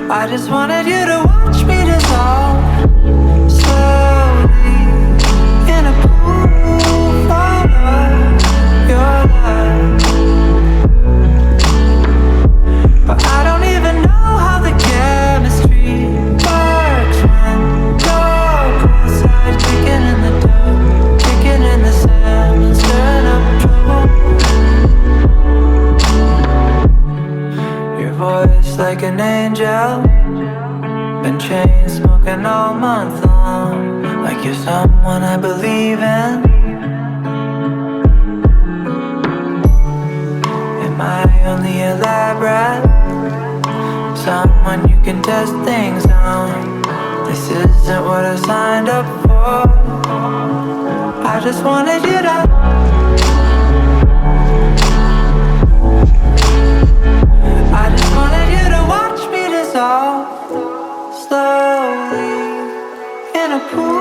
I just wanted you to watch me dissolve slowly in a pool of your light. But I don't even know how the chemistry works when you're poolside, kicking in the dirt, kicking in the sand, and stirring up trouble. Your voice like an angel, been chain smoking all month long, like you're someone I believe in. Am I only elaborate? Someone you can test things on. This isn't what I signed up for. I just wanted you to. I just wanted you to watch me dissolve slowly in a pool